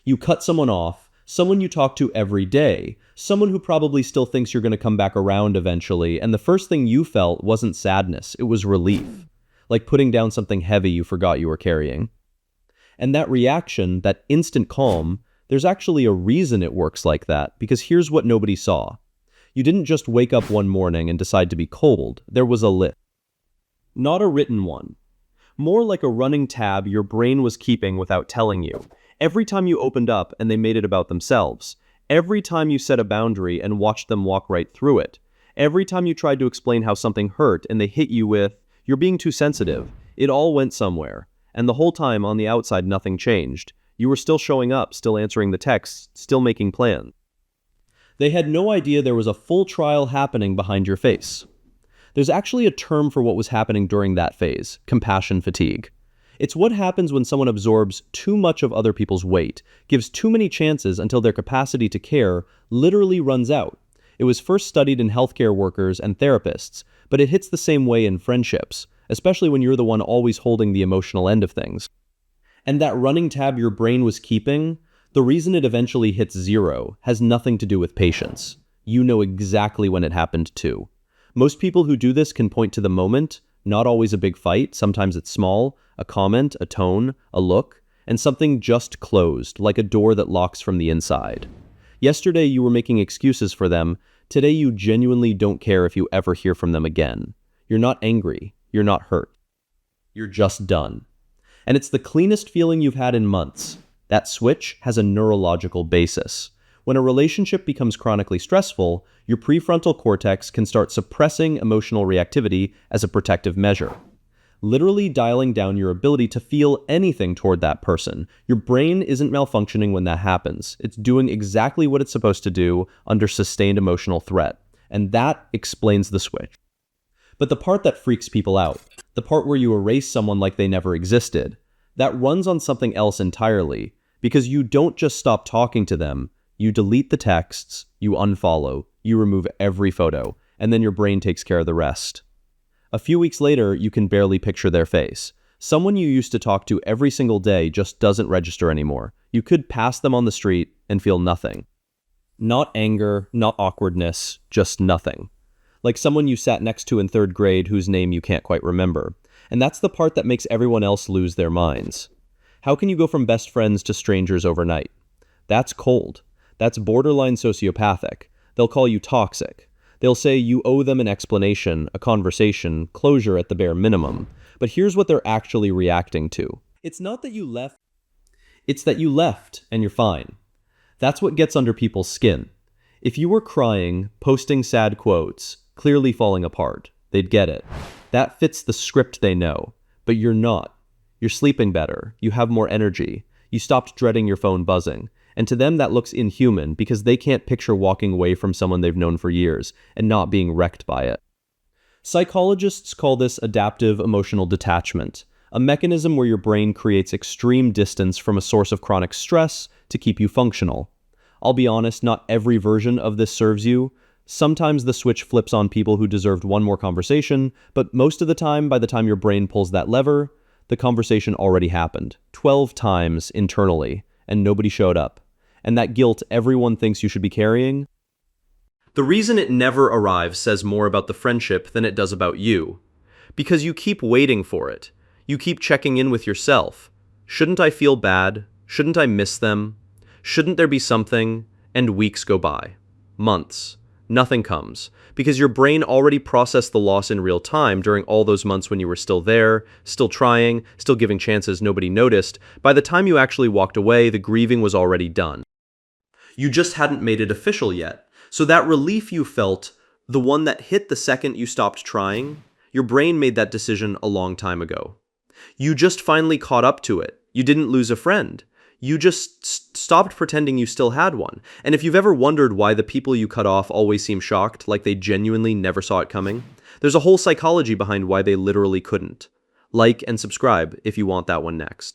You cut someone off, someone you talk to every day, someone who probably still thinks you're going to come back around eventually, and the first thing you felt wasn't sadness, it was relief. Like putting down something heavy you forgot you were carrying. And that reaction, that instant calm, there's actually a reason it works like that, because here's what nobody saw. You didn't just wake up one morning and decide to be cold, there was a list. Not a written one. More like a running tab your brain was keeping without telling you. Every time you opened up and they made it about themselves. Every time you set a boundary and watched them walk right through it. Every time you tried to explain how something hurt and they hit you with, "You're being too sensitive." It all went somewhere. And the whole time on the outside nothing changed. You were still showing up, still answering the texts, still making plans. They had no idea there was a full trial happening behind your face. There's actually a term for what was happening during that phase, compassion fatigue. It's what happens when someone absorbs too much of other people's weight, gives too many chances until their capacity to care literally runs out. It was first studied in healthcare workers and therapists, but it hits the same way in friendships, especially when you're the one always holding the emotional end of things. And that running tab your brain was keeping, the reason it eventually hits zero has nothing to do with patience. You know exactly when it happened too. Most people who do this can point to the moment, not always a big fight, sometimes it's small, a comment, a tone, a look, and something just closed, like a door that locks from the inside. Yesterday you were making excuses for them, today you genuinely don't care if you ever hear from them again. You're not angry, you're not hurt. You're just done. And it's the cleanest feeling you've had in months. That switch has a neurological basis. When a relationship becomes chronically stressful, your prefrontal cortex can start suppressing emotional reactivity as a protective measure. Literally dialing down your ability to feel anything toward that person. Your brain isn't malfunctioning when that happens. It's doing exactly what it's supposed to do under sustained emotional threat. And that explains the switch. But the part that freaks people out, the part where you erase someone like they never existed, that runs on something else entirely, because you don't just stop talking to them, you delete the texts, you unfollow, you remove every photo, and then your brain takes care of the rest. A few weeks later, you can barely picture their face. Someone you used to talk to every single day just doesn't register anymore. You could pass them on the street and feel nothing. Not anger, not awkwardness, just nothing. Like someone you sat next to in third grade whose name you can't quite remember. And that's the part that makes everyone else lose their minds. How can you go from best friends to strangers overnight? That's cold. That's borderline sociopathic. They'll call you toxic. They'll say you owe them an explanation, a conversation, closure at the bare minimum. But here's what they're actually reacting to. It's not that you left. It's that you left and you're fine. That's what gets under people's skin. If you were crying, posting sad quotes, clearly falling apart, they'd get it. That fits the script they know. But you're not. You're sleeping better. You have more energy. You stopped dreading your phone buzzing. And to them that looks inhuman because they can't picture walking away from someone they've known for years and not being wrecked by it. Psychologists call this adaptive emotional detachment, a mechanism where your brain creates extreme distance from a source of chronic stress to keep you functional. I'll be honest, not every version of this serves you. Sometimes the switch flips on people who deserved one more conversation, but most of the time, by the time your brain pulls that lever, the conversation already happened, 12 times internally, and nobody showed up. And that guilt everyone thinks you should be carrying? The reason it never arrives says more about the friendship than it does about you. Because you keep waiting for it. You keep checking in with yourself. Shouldn't I feel bad? Shouldn't I miss them? Shouldn't there be something? And weeks go by. Months. Nothing comes. Because your brain already processed the loss in real time during all those months when you were still there, still trying, still giving chances nobody noticed. By the time you actually walked away, the grieving was already done. You just hadn't made it official yet. So that relief you felt, the one that hit the second you stopped trying, your brain made that decision a long time ago. You just finally caught up to it. You didn't lose a friend. You just stopped pretending you still had one. And if you've ever wondered why the people you cut off always seem shocked, like they genuinely never saw it coming, there's a whole psychology behind why they literally couldn't. Like and subscribe if you want that one next.